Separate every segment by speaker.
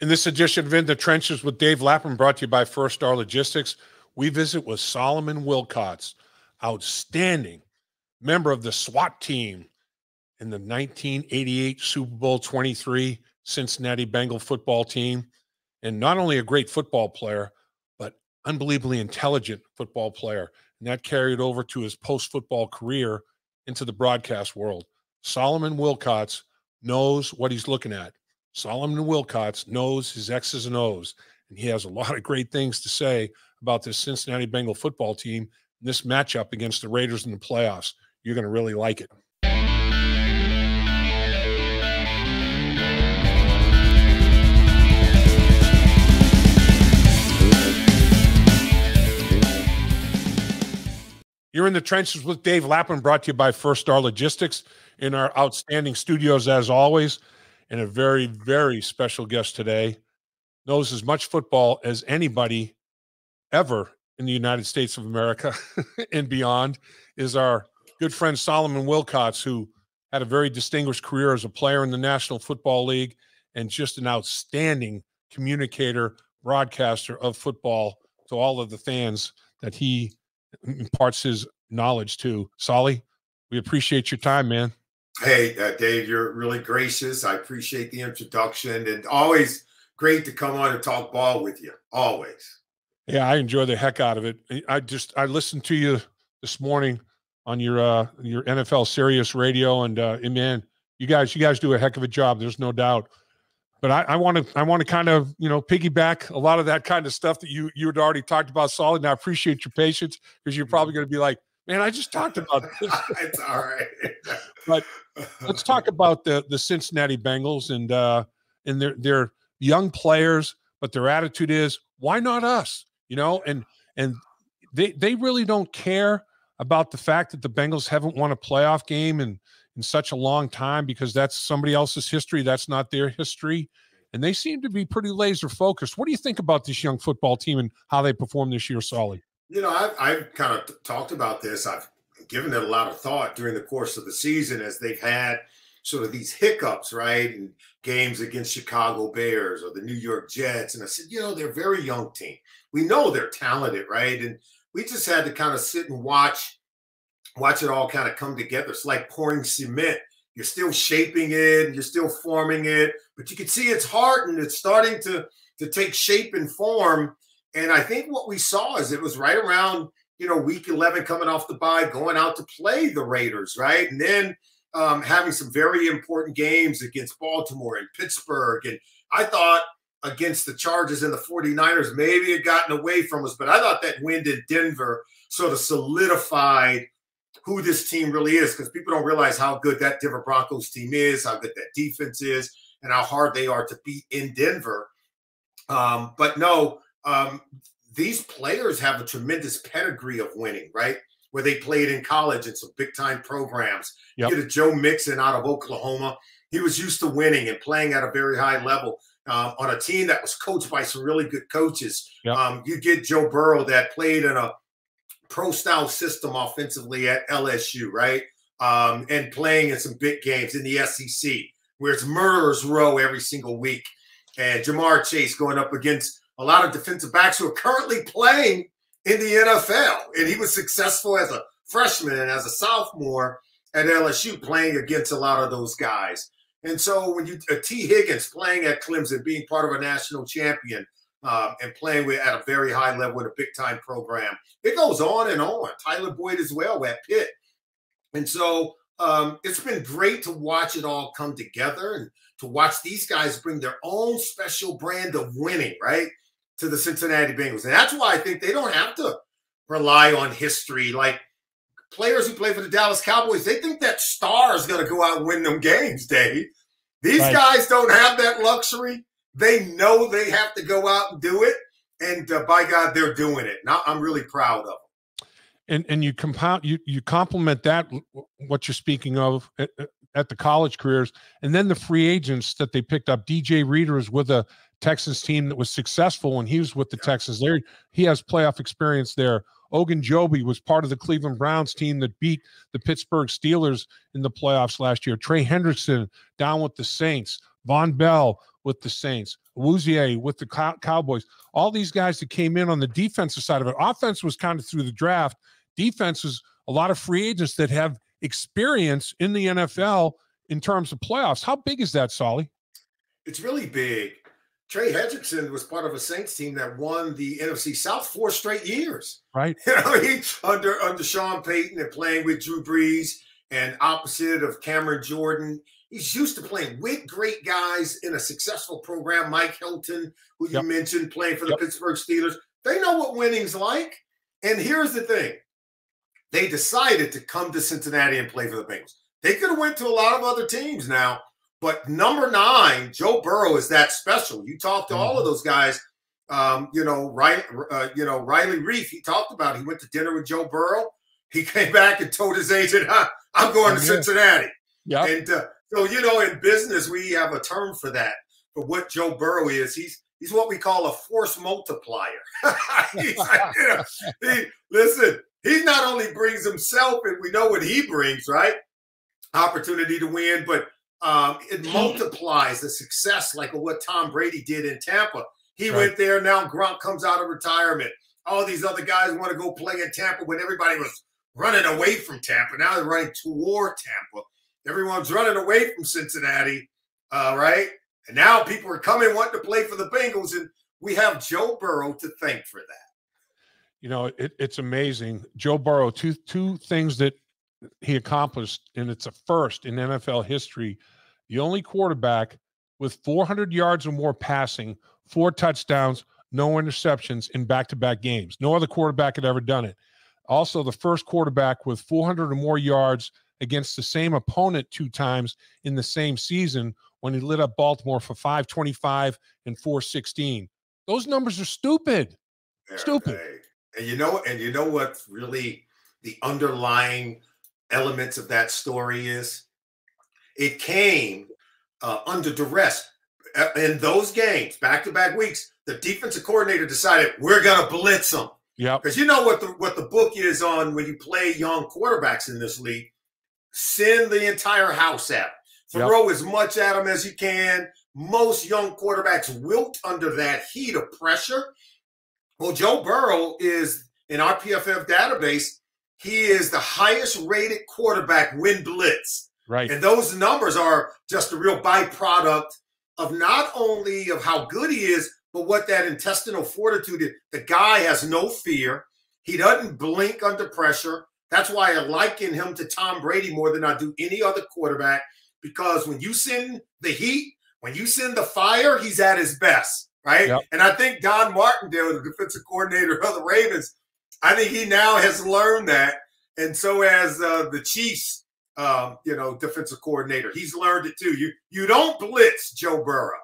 Speaker 1: In this edition of In the Trenches with Dave Lapham, brought to you by First Star Logistics, we visit with Lapham and Wilcots, outstanding member of the SWAT team in the 1988 Super Bowl 23 Cincinnati Bengals football team, and not only a great football player, but unbelievably intelligent football player. And that carried over to his post-football career into the broadcast world. Lapham and Wilcots knows what he's looking at. Lapham and Wilcots knows his X's and O's, and he has a lot of great things to say about this Cincinnati Bengal football team and this matchup against the Raiders in the playoffs. You're going to really like it. You're in the trenches with Dave Lapham, brought to you by First Star Logistics in our outstanding studios as always. And a very, very special guest today, knows as much football as anybody ever in the United States of America and beyond, is our good friend Lapham and Wilcots, who had a very distinguished career as a player in the National Football League and just an outstanding communicator, broadcaster of football to all of the fans that he imparts his knowledge to. Solly, we appreciate your time, man.
Speaker 2: Hey, Dave, you're really gracious. I appreciate the introduction, and always great to come on and talk ball with you. Always.
Speaker 1: Yeah, I enjoy the heck out of it. I listened to you this morning on your NFL Sirius radio, and man, you guys do a heck of a job. There's no doubt. But I want to kind of piggyback a lot of that kind of stuff that you had already talked about, Solid. And I appreciate your patience, because you're probably going to be like, man, I just talked about this.
Speaker 2: It's all right.
Speaker 1: But let's talk about the Cincinnati Bengals and their young players, but their attitude is, why not us? And they really don't care about the fact that the Bengals haven't won a playoff game in such a long time, because that's somebody else's history. That's not their history. And they seem to be pretty laser focused. What do you think about this young football team and how they performed this year, Solly?
Speaker 2: I've kind of talked about this. I've given it a lot of thought during the course of the season, as they've had sort of these hiccups, right? In games against Chicago Bears or the New York Jets. And I said, they're a very young team. We know they're talented, right? And we just had to kind of sit and watch it all kind of come together. It's like pouring cement. You're still shaping it, you're still forming it, but you can see it's hard and it's starting to take shape and form. And I think what we saw is it was right around, week 11 coming off the bye, going out to play the Raiders, right? And then having some very important games against Baltimore and Pittsburgh. And I thought against the Chargers and the 49ers, maybe it gotten away from us, but I thought that win in Denver sort of solidified who this team really is, because people don't realize how good that Denver Broncos team is, how good that defense is, and how hard they are to beat in Denver. But no, these players have a tremendous pedigree of winning, right? Where they played in college in some big-time programs. Yep. You get a Joe Mixon out of Oklahoma. He was used to winning and playing at a very high level on a team that was coached by some really good coaches. Yep. You get Joe Burrow that played in a pro-style system offensively at LSU, right? And playing in some big games in the SEC, where it's murderer's row every single week. And Jamar Chase going up against a lot of defensive backs who are currently playing in the NFL. And he was successful as a freshman and as a sophomore at LSU, playing against a lot of those guys. And so when T. Higgins playing at Clemson, being part of a national champion, and playing at a very high level in a big-time program, it goes on and on. Tyler Boyd as well at Pitt. And so it's been great to watch it all come together and to watch these guys bring their own special brand of winning, right, to the Cincinnati Bengals. And that's why I think they don't have to rely on history. Like players who play for the Dallas Cowboys, they think that star is going to go out and win them games, Dave. These guys don't have that luxury. They know they have to go out and do it. And by God, they're doing it. Now I'm really proud of them.
Speaker 1: And you compliment that, what you're speaking of at the college careers, and then the free agents that they picked up. DJ Reader is with a Texans team that was successful when he was with the Texans. There, he has playoff experience there. Ogunjobi was part of the Cleveland Browns team that beat the Pittsburgh Steelers in the playoffs last year. Trey Hendrickson down with the Saints. Von Bell with the Saints, Wouzier with the Cowboys, all these guys that came in on the defensive side of it. Offense was kind of through the draft. Defense was a lot of free agents that have experience in the NFL in terms of playoffs. How big is that, Solly?
Speaker 2: It's really big. Trey Hendrickson was part of a Saints team that won the NFC South 4 straight years.
Speaker 1: Right.
Speaker 2: You know, he under Sean Payton and playing with Drew Brees and opposite of Cameron Jordan. He's used to playing with great guys in a successful program. Mike Hilton, who you mentioned, playing for the Pittsburgh Steelers. They know what winning's like. And here's the thing. They decided to come to Cincinnati and play for the Bengals. They could have went to a lot of other teams now, but number 9, Joe Burrow, is that special. You talk to all of those guys. Riley Reef, he talked about, he went to dinner with Joe Burrow. He came back and told his agent, I'm going to Cincinnati. Yeah. And so, in business, we have a term for that, for what Joe Burrow is. He's what we call a force multiplier. Listen, he not only brings himself, and we know what he brings, right? Opportunity to win, but it multiplies the success, like what Tom Brady did in Tampa. He went there. Now Gronk comes out of retirement. All these other guys want to go play in Tampa when everybody was running away from Tampa. Now they're running toward Tampa. Everyone's running away from Cincinnati, right? And now people are coming wanting to play for the Bengals, and we have Joe Burrow to thank for that.
Speaker 1: It's amazing. Joe Burrow, two things that he accomplished, and it's a first in NFL history. The only quarterback with 400 yards or more passing, 4 touchdowns, no interceptions in back-to-back games. No other quarterback had ever done it. Also, the first quarterback with 400 or more yards against the same opponent 2 times in the same season when he lit up Baltimore for 525 and 416. Those numbers are stupid. Stupid.
Speaker 2: And you know what's really the underlying elements of that story is? It came under duress. In those games, back-to-back weeks, the defensive coordinator decided we're going to blitz them.
Speaker 1: Yeah.
Speaker 2: Because you know what the book is on when you play young quarterbacks in this league. Send the entire house at them. Throw as much at them as you can. Most young quarterbacks wilt under that heat of pressure. Well, Joe Burrow is, in our PFF database, he is the highest rated quarterback when blitz.
Speaker 1: Right.
Speaker 2: And those numbers are just a real byproduct of not only of how good he is, but what that intestinal fortitude is. The guy has no fear. He doesn't blink under pressure. That's why I liken him to Tom Brady more than I do any other quarterback, because when you send the heat, when you send the fire, he's at his best, right? Yep. And I think Don Martindale, the defensive coordinator of the Ravens, I think he now has learned that, and so has the Chiefs, defensive coordinator. He's learned it too. You don't blitz Joe Burrow.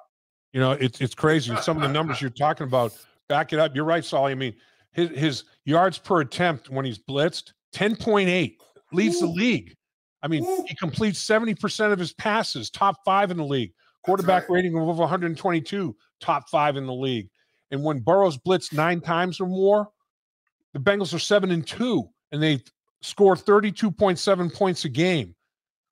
Speaker 1: It's crazy. Some of the numbers you're talking about, back it up. You're right, Solly. I mean, his yards per attempt when he's blitzed, 10.8, leads the league. I mean, he completes 70% of his passes, top 5 in the league. Quarterback rating of over 122, top 5 in the league. And when Burrow's blitzed 9 times or more, the Bengals are 7-2, and they score 32.7 points a game.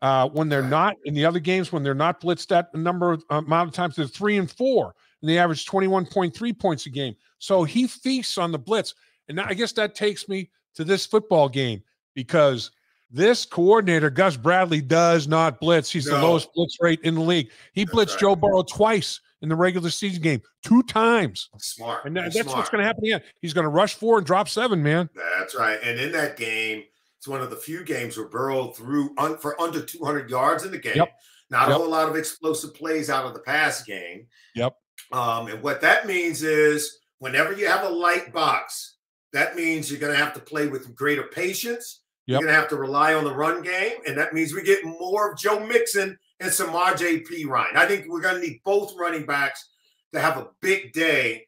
Speaker 1: When they're not in the other games, when they're not blitzed that amount of times, they're 3-4, and they average 21.3 points a game. So he feasts on the blitz. And I guess that takes me to this football game, because this coordinator, Gus Bradley, does not blitz. He's the lowest blitz rate in the league. He blitzed Joe Burrow twice in the regular season game, 2 times.
Speaker 2: Smart.
Speaker 1: And that's what's going to happen again. He's going to rush 4 and drop 7, man.
Speaker 2: That's right. And in that game, it's one of the few games where Burrow threw for under 200 yards in the game.
Speaker 1: Yep.
Speaker 2: Not a whole lot of explosive plays out of the pass game.
Speaker 1: Yep.
Speaker 2: And what that means is whenever you have a light box, that means you're going to have to play with greater patience. You're going to have to rely on the run game, and that means we get more of Joe Mixon and Samaj P. Ryan. I think we're going to need both running backs to have a big day,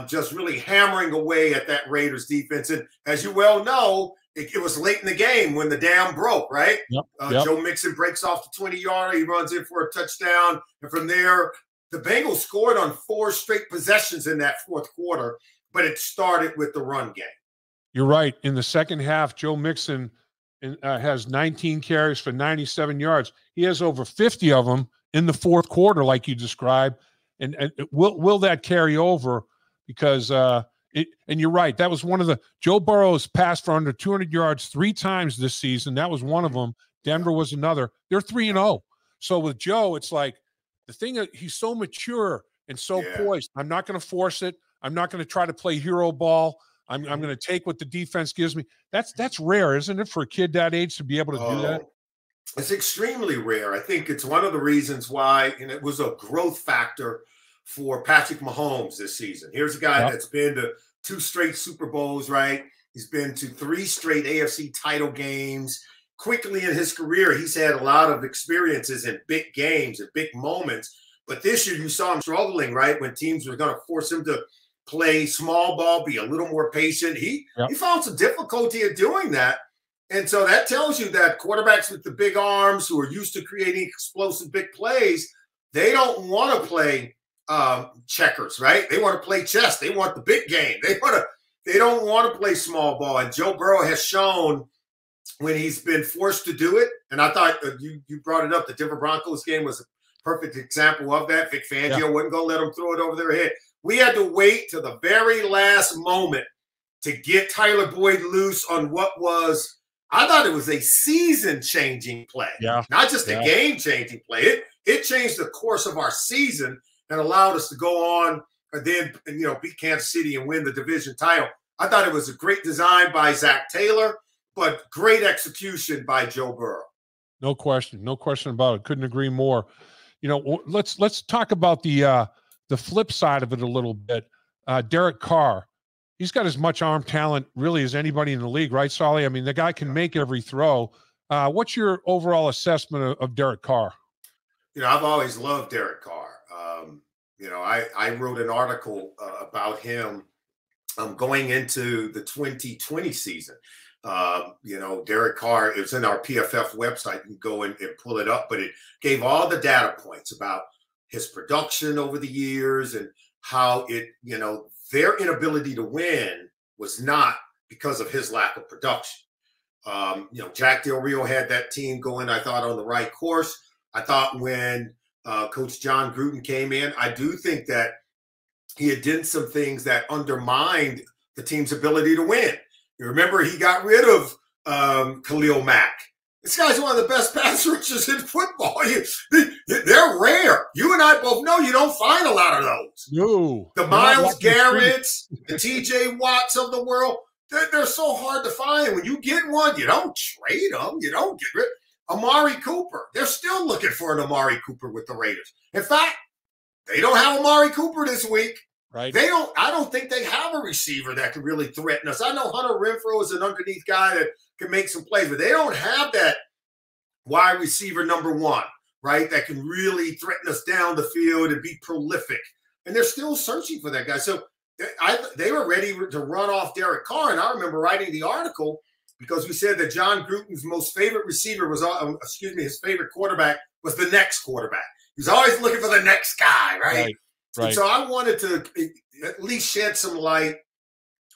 Speaker 2: just really hammering away at that Raiders defense. And as you well know, it was late in the game when the dam broke, right? Joe Mixon breaks off the 20-yarder. He runs in for a touchdown. And from there, the Bengals scored on 4 straight possessions in that fourth quarter, but it started with the run game.
Speaker 1: You're right. In the second half, Joe Mixon has 19 carries for 97 yards. He has over 50 of them in the fourth quarter, like you described. and will that carry over? Because and you're right, that was one of the Joe Burrow's passed for under 200 yards 3 times this season. That was one of them. Denver was another. They're 3-0. So with Joe, it's like the thing that he's so mature and so poised. I'm not going to force it. I'm not going to try to play hero ball. I'm going to take what the defense gives me. That's rare, isn't it, for a kid that age to be able to do that?
Speaker 2: It's extremely rare. I think it's one of the reasons why, and it was a growth factor for Patrick Mahomes this season. Here's a guy that's been to 2 straight Super Bowls, right? He's been to 3 straight AFC title games. Quickly in his career, he's had a lot of experiences in big games and big moments. But this year, you saw him struggling, right? When teams were going to force him to play small ball, be a little more patient. He found some difficulty at doing that. And so that tells you that quarterbacks with the big arms who are used to creating explosive big plays, they don't want to play checkers, right? They want to play chess. They want the big game. They don't want to play small ball. And Joe Burrow has shown when he's been forced to do it. And I thought you brought it up. The Denver Broncos game was a perfect example of that. Vic Fangio wasn't going to let them throw it over their head. We had to wait till the very last moment to get Tyler Boyd loose on what was, I thought it was a season-changing play, not just a game-changing play. It changed the course of our season and allowed us to go on and then beat Kansas City and win the division title. I thought it was a great design by Zach Taylor, but great execution by Joe Burrow.
Speaker 1: No question about it. Couldn't agree more. Let's talk about the flip side of it a little bit. Derek Carr, he's got as much arm talent really as anybody in the league, right, Solly? I mean, the guy can make every throw. What's your overall assessment of Derek Carr?
Speaker 2: I've always loved Derek Carr. I wrote an article about him going into the 2020 season. Derek Carr, it was in our PFF website. You can go and pull it up, but it gave all the data points about his production over the years and how their inability to win was not because of his lack of production. Jack Del Rio had that team going, I thought, on the right course. I thought when Coach John Gruden came in, I do think that he had done some things that undermined the team's ability to win. You remember he got rid of Khalil Mack. This guy's one of the best pass rushers in football. They're rare. You and I both know you don't find a lot of those.
Speaker 1: No.
Speaker 2: The Myles Garretts, the TJ Watts of the world, they're so hard to find. When you get one, you don't trade them. You don't get rid. Amari Cooper. They're still looking for an Amari Cooper with the Raiders. In fact, they don't have Amari Cooper this week.
Speaker 1: Right.
Speaker 2: I don't think they have a receiver that can really threaten us. I know Hunter Renfrow is an underneath guy that can make some plays, but they don't have that wide receiver number 1, right? That can really threaten us down the field and be prolific. And they're still searching for that guy. So they were ready to run off Derek Carr. And I remember writing the article because we said that John Gruden's most favorite receiver was, his favorite quarterback was the next quarterback. He's always looking for the next guy, right? Right. So I wanted to at least shed some light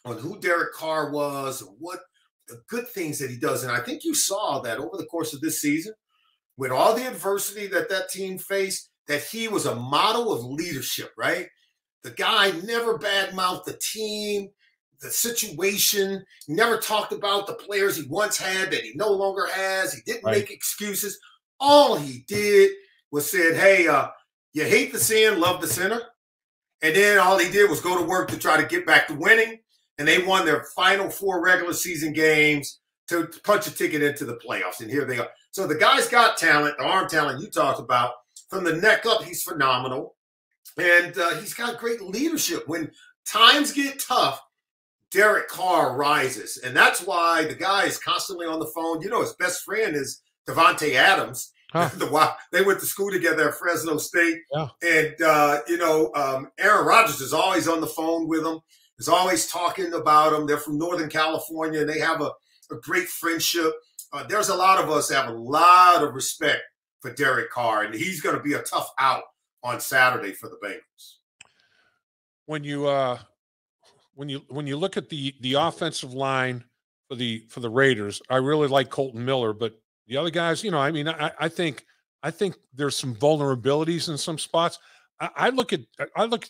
Speaker 2: on who Derek Carr was, what the good things that he does. And I think you saw that over the course of this season, with all the adversity that team faced, that he was a model of leadership, right? The guy never badmouthed the team, the situation. He never talked about the players he once had that he no longer has. He didn't make excuses. All he did was said, hey, you hate the sin, love the sinner. And then all he did was go to work to try to get back to winning. And they won their final 4 regular season games to punch a ticket into the playoffs. And here they are. So the guy's got talent, the arm talent you talked about. From the neck up, he's phenomenal. And he's got great leadership. When times get tough, Derek Carr rises. And that's why the guy is constantly on the phone. His best friend is Devontae Adams. Huh. They went to school together at Fresno State. Yeah. And, Aaron Rodgers is always on the phone with him, is always talking about him. They're from Northern California, and they have a great friendship. There's a lot of us that have a lot of respect for Derek Carr, and he's going to be a tough out on Saturday for the Bengals.
Speaker 1: When you look at the offensive line for the Raiders, I really like Colton Miller, but the other guys, I think there's some vulnerabilities in some spots. I look at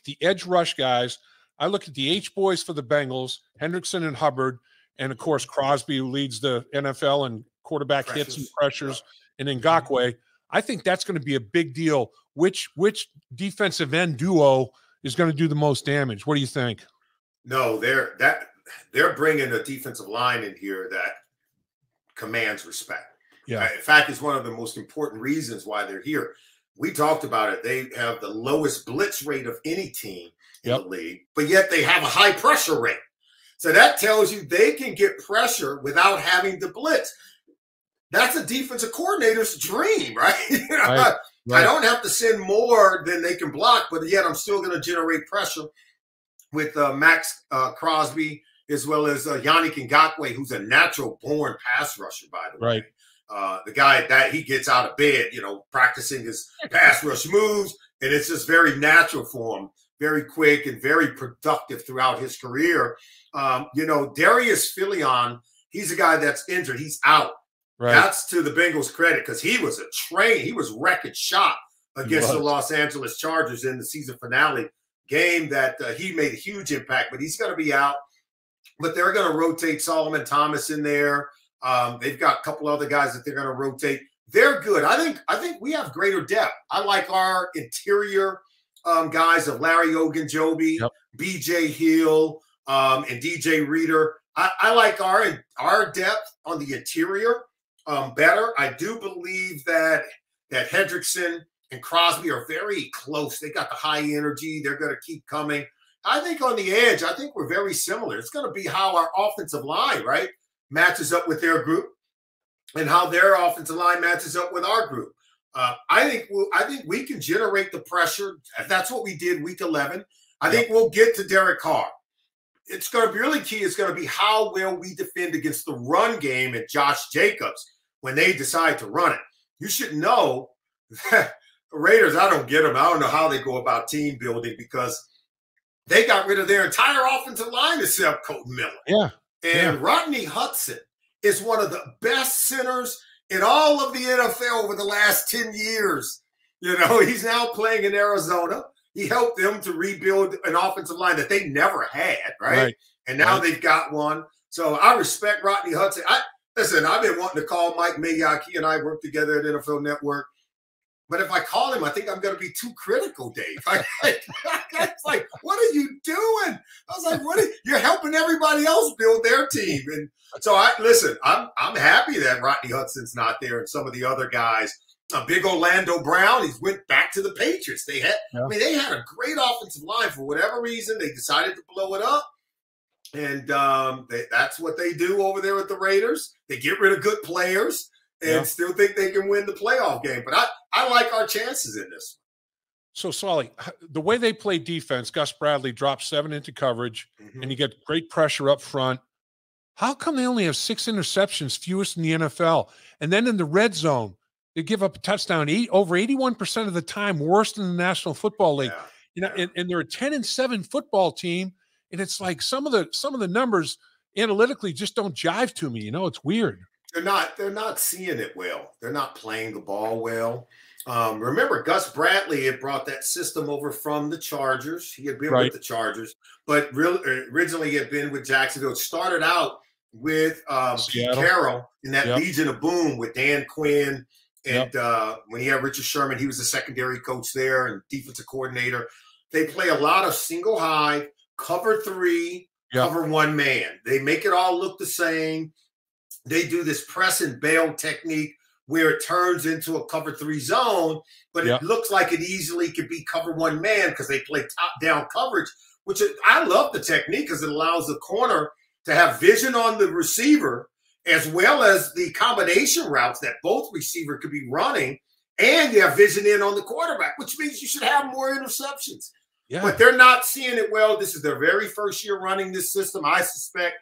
Speaker 1: the edge rush guys. I look at the H boys for the Bengals, Hendrickson and Hubbard, and of course Crosby, who leads the NFL in quarterback hits and pressures, and Ngakoue. I think that's going to be a big deal. Which defensive end duo is going to do the most damage? What do you think?
Speaker 2: No, they're bringing a defensive line in here that commands respect.
Speaker 1: Yeah.
Speaker 2: In fact, it's one of the most important reasons why they're here. We talked about it. They have the lowest blitz rate of any team in the league, but yet they have a high pressure rate. So that tells you they can get pressure without having to blitz. That's a defensive coordinator's dream, right? Right. I don't have to send more than they can block, but yet I'm still going to generate pressure with Max Crosby as well as Yannick Ngakoue, who's a natural-born pass rusher, by the way. The guy that he gets out of bed, practicing his pass rush moves, and it's just very natural for him, very quick and very productive throughout his career. Darius Philion, he's a guy that's injured. He's out. Right. That's to the Bengals' credit because he was he was wrecking shop against the Los Angeles Chargers in the season finale game that he made a huge impact, but he's going to be out. But they're going to rotate Solomon Thomas in there. They've got a couple other guys that they're going to rotate. They're good. I think we have greater depth. I like our interior guys of Larry Ogunjobi, B.J. Hill, and DJ Reader. I like our depth on the interior better. I do believe that Hendrickson and Crosby are very close. They got the high energy. They're going to keep coming. I think on the edge, I think we're very similar. It's going to be how our offensive line, right, matches up with their group and how their offensive line matches up with our group. I think we can generate the pressure. That's what we did week 11. I think we'll get to Derek Carr. It's going to be really key. It's going to be how well we defend against the run game and Josh Jacobs when they decide to run it. You should know that the Raiders, I don't get them. I don't know how they go about team building because they got rid of their entire offensive line except Colton Miller.
Speaker 1: Yeah.
Speaker 2: And Rodney Hudson is one of the best centers in all of the NFL over the last 10 years. He's now playing in Arizona. He helped them to rebuild an offensive line that they never had, right? And now they've got one. So I respect Rodney Hudson. Listen, I've been wanting to call Mike Mayock. He and I work together at NFL Network. But if I call him, I think I'm going to be too critical, Dave. It's like, what are you doing? I was like, you're helping everybody else build their team. And so I'm happy that Rodney Hudson's not there and some of the other guys. Big Orlando Brown, he's went back to the Patriots. They had a great offensive line. For whatever reason, they decided to blow it up. And that's what they do over there with the Raiders. They get rid of good players and still think they can win the playoff game. But I like our chances in this.
Speaker 1: So, Solly, the way they play defense, Gus Bradley drops 7 into coverage, and you get great pressure up front. How come they only have 6 interceptions, fewest in the NFL? And then in the red zone, they give up a touchdown over 81% of the time, worse than the National Football League. And they're a 10-7 football team, and it's like some of the numbers analytically just don't jive to me. It's weird.
Speaker 2: They're not seeing it well. They're not playing the ball well. Remember, Gus Bradley had brought that system over from the Chargers. He had been with the Chargers, but originally he had been with Jacksonville. It started out with Pete Carroll in that Legion of Boom with Dan Quinn. And when he had Richard Sherman, he was the secondary coach there and defensive coordinator. They play a lot of single high, cover 3, cover 1 man. They make it all look the same. They do this press and bail technique where it turns into a cover 3 zone, but it looks like it easily could be cover 1 man because they play top-down coverage, which I love the technique because it allows the corner to have vision on the receiver as well as the combination routes that both receiver could be running, and you have vision in on the quarterback, which means you should have more interceptions. Yeah. But they're not seeing it well. This is their very first year running this system, I suspect.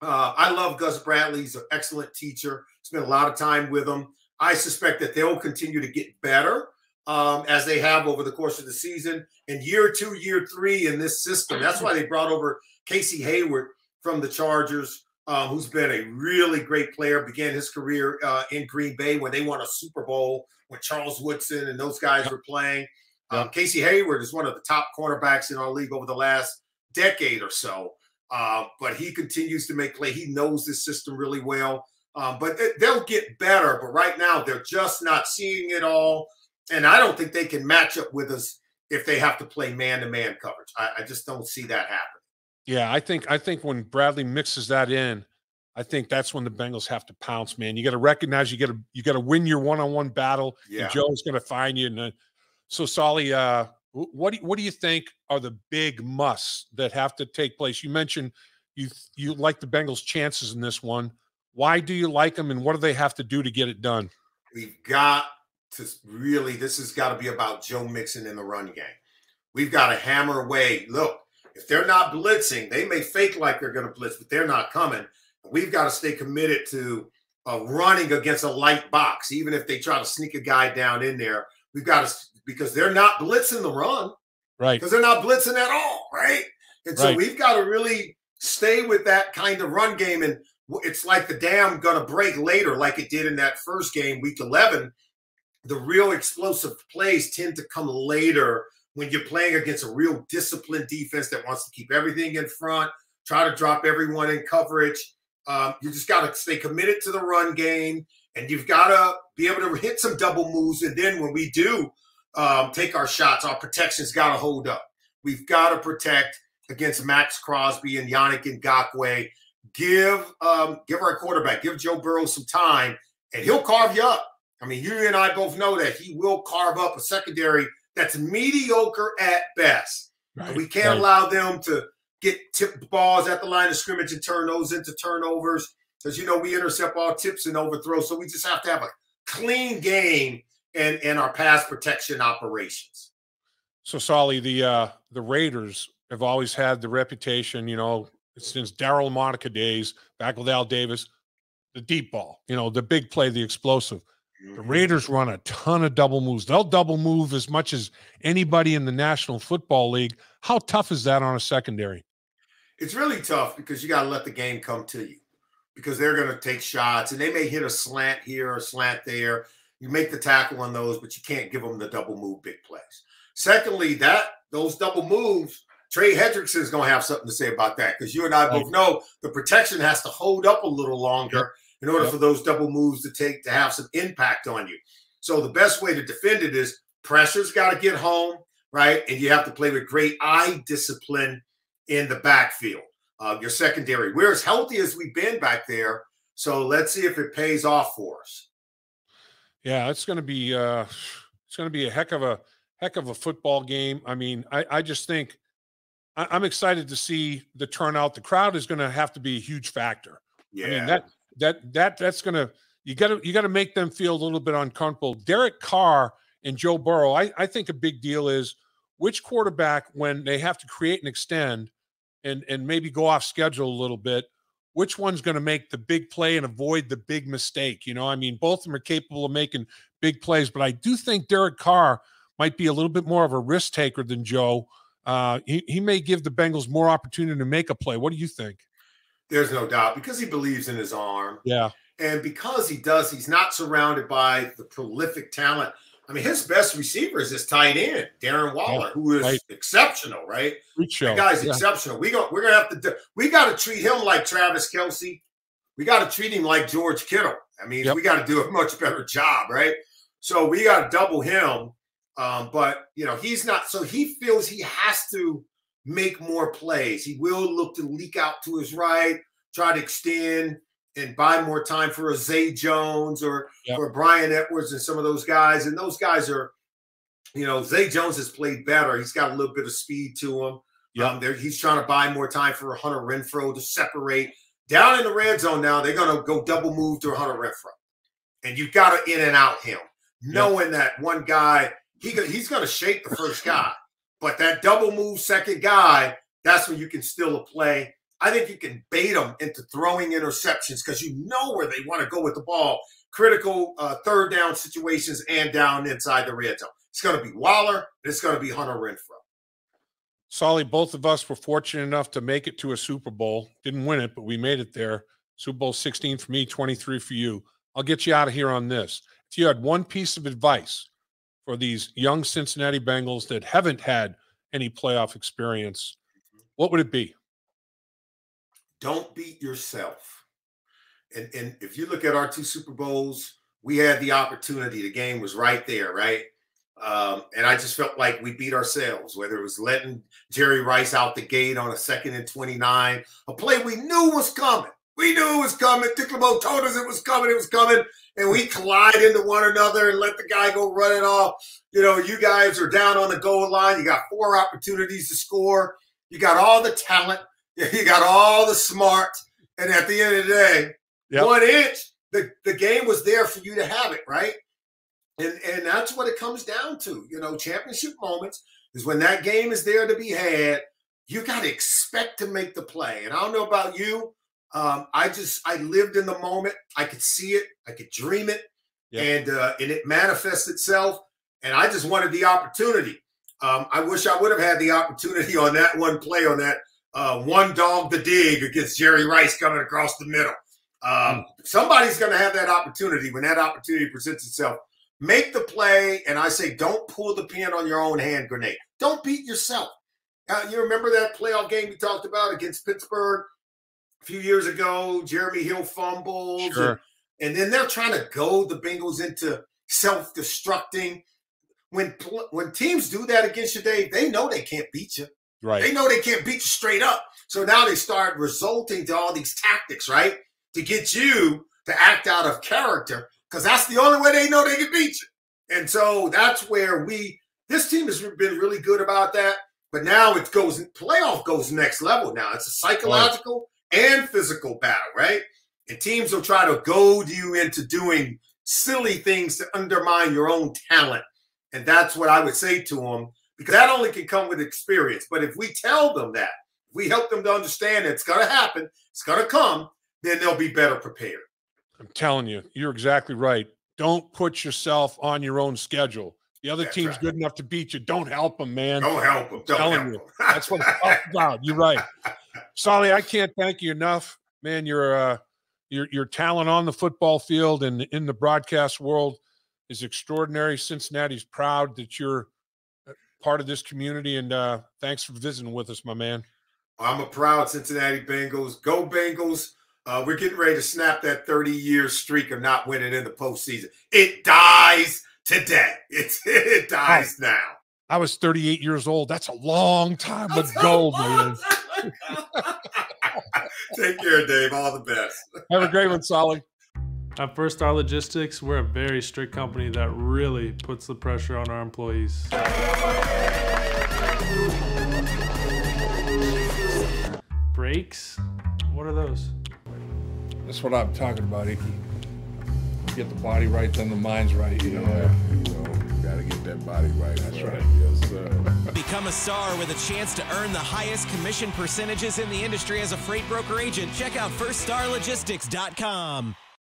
Speaker 2: I love Gus Bradley. He's an excellent teacher. Spent a lot of time with him. I suspect that they'll continue to get better as they have over the course of the season. In year 2, year 3 in this system, that's why they brought over Casey Hayward from the Chargers, who's been a really great player, began his career in Green Bay when they won a Super Bowl when Charles Woodson and those guys were playing.
Speaker 1: Yep.
Speaker 2: Casey Hayward is one of the top cornerbacks in our league over the last decade or so. But he continues to make play. He knows this system really well. But they'll get better. But right now, they're just not seeing it all. And I don't think they can match up with us if they have to play man-to-man coverage. I just don't see that happen.
Speaker 1: Yeah, I think when Bradley mixes that in, I think that's when the Bengals have to pounce, man. You got to recognize you got to win your one-on-one battle.
Speaker 2: Yeah.
Speaker 1: And Joe's going to find you. And so, Solly, what do you think are the big musts that have to take place? You mentioned you like the Bengals' chances in this one. Why do you like them, and what do they have to do to get it done?
Speaker 2: We've got to really, this has got to be about Joe Mixon in the run game. We've got to hammer away. Look, if they're not blitzing, they may fake like they're going to blitz, but they're not coming. We've got to stay committed to running against a light box, even if they try to sneak a guy down in there. We've got to, because they're not blitzing the run.
Speaker 1: Right.
Speaker 2: Because they're not blitzing at all, right? And so we've got to really stay with that kind of run game. And it's like the dam going to break later, like it did in that first game, week 11. The real explosive plays tend to come later when you're playing against a real disciplined defense that wants to keep everything in front, try to drop everyone in coverage. You just got to stay committed to the run game, and you've got to be able to hit some double moves. And then when we do take our shots, our protection's got to hold up. We've got to protect against Max Crosby and Yannick Ngakoue. Give our quarterback, give Joe Burrow some time, and he'll carve you up. I mean, you and I both know that he will carve up a secondary that's mediocre at best. Right, we can't allow them to get tipped balls at the line of scrimmage and turn those into turnovers because, we intercept all tips and overthrows. So we just have to have a clean game in our pass protection operations.
Speaker 1: So, Solly, the Raiders have always had the reputation, since Darryl Monica days, back with Al Davis, the deep ball, the big play, the explosive. The Raiders run a ton of double moves. They'll double move as much as anybody in the National Football League. How tough is that on a secondary?
Speaker 2: It's really tough because you got to let the game come to you because they're going to take shots and they may hit a slant here or a slant there. You make the tackle on those, but you can't give them the double move big plays. Secondly, those double moves, Trey Hendrickson is going to have something to say about that because you and I both know the protection has to hold up a little longer in order for those double moves to have some impact on you. So the best way to defend it is pressure's got to get home, right? And you have to play with great eye discipline in the backfield. Your secondary, we're as healthy as we've been back there. So let's see if it pays off for us.
Speaker 1: Yeah, it's going to be a heck of a football game. I mean, I just think I'm excited to see the turnout. The crowd is going to have to be a huge factor.
Speaker 2: Yeah.
Speaker 1: I mean, that's going to, you got to make them feel a little bit uncomfortable. Derek Carr and Joe Burrow, I think a big deal is which quarterback, when they have to create and extend and maybe go off schedule a little bit, which one's going to make the big play and avoid the big mistake? I mean, both of them are capable of making big plays, but I do think Derek Carr might be a little bit more of a risk taker than Joe. He may give the Bengals more opportunity to make a play. What do you think?
Speaker 2: There's no doubt because he believes in his arm.
Speaker 1: Yeah.
Speaker 2: And because he's not surrounded by the prolific talent. I mean, his best receiver is his tight end, Darren Waller, who is exceptional, right? That guy's exceptional. We got to treat him like Travis Kelce. We got to treat him like George Kittle. I mean, we got to do a much better job, right? So we got to double him. But he's not. So he feels he has to make more plays. He will look to leak out to his right, try to extend and buy more time for a Zay Jones or Brian Edwards and some of those guys. And those guys are, Zay Jones has played better. He's got a little bit of speed to him. He's trying to buy more time for Hunter Renfrow to separate. Down in the red zone now, they're going to go double move to Hunter Renfrow. And you've got to in and out him, knowing that one guy, he's going to shake the first guy. But that double move second guy, that's when you can steal a play. I think you can bait them into throwing interceptions because you know where they want to go with the ball. Critical third down situations and down inside the red zone. It's going to be Waller and it's going to be Hunter Renfrow.
Speaker 1: Solly, both of us were fortunate enough to make it to a Super Bowl. Didn't win it, but we made it there. Super Bowl 16 for me, 23 for you. I'll get you out of here on this. If you had one piece of advice for these young Cincinnati Bengals that haven't had any playoff experience, what would it be?
Speaker 2: Don't beat yourself. And if you look at our 2 Super Bowls, we had the opportunity. The game was right there, right? And I just felt like we beat ourselves, whether it was letting Jerry Rice out the gate on a 2nd and 29, a play we knew was coming. We knew it was coming. Dick LeBeau told us it was coming, and we collide into one another and let the guy go running off. You know, you guys are down on the goal line. You got 4 opportunities to score. You got all the talent. You got all the smarts. And at the end of the day, 1 inch, the game was there for you to have it, right? And that's what it comes down to. You know, championship moments is when that game is there to be had. You got to expect to make the play. And I don't know about you. I lived in the moment. I could see it. I could dream it. And it manifests itself. And I just wanted the opportunity. I wish I would have had the opportunity on that one play, on that one dog the dig against Jerry Rice coming across the middle. Somebody's going to have that opportunity. When that opportunity presents itself, make the play. And I say, don't pull the pin on your own hand grenade. Don't beat yourself. You remember that playoff game we talked about against Pittsburgh a few years ago? Jeremy Hill fumbles.
Speaker 1: Sure.
Speaker 2: And then they're trying to goad the Bengals into self-destructing. When teams do that against you, Dave, they know they can't beat you.
Speaker 1: Right.
Speaker 2: They know they can't beat you straight up. So now they start resorting to all these tactics, right, to get you to act out of character, because that's the only way they know they can beat you. And so that's where this team has been really good about that. But now playoff goes next level now. It's a psychological and physical battle, right? And teams will try to goad you into doing silly things to undermine your own talent. And that's what I would say to them, because that only can come with experience. But if we tell them that, if we help them to understand that it's going to happen, it's going to come, then they'll be better prepared.
Speaker 1: I'm telling you, you're exactly right. Don't put yourself on your own schedule. The other team's good enough to beat you. Don't help them, man.
Speaker 2: Don't help them. Don't help them.
Speaker 1: That's what it's all about. You're right. Solly, I can't thank you enough. Man, your talent on the football field and in the broadcast world is extraordinary. Cincinnati's proud that you're part of this community, and thanks for visiting with us, my man.
Speaker 2: I'm a proud Cincinnati Bengals. Go Bengals. We're getting ready to snap that 30-year streak of not winning in the postseason. It dies today. It dies now.
Speaker 1: I was 38 years old. That's a long time ago, man.
Speaker 2: Take care, Dave. All the best.
Speaker 1: Have a great one, Solly.
Speaker 3: At First Star Logistics, we're a very strict company that really puts the pressure on our employees. Brakes? What are those?
Speaker 4: That's what I'm talking about, Icky. Get the body right, then the mind's right. You know,
Speaker 5: gotta get that body right.
Speaker 4: That's right.
Speaker 5: Yes, sir.
Speaker 6: Become a star with a chance to earn the highest commission percentages in the industry as a freight broker agent. Check out FirstStarLogistics.com.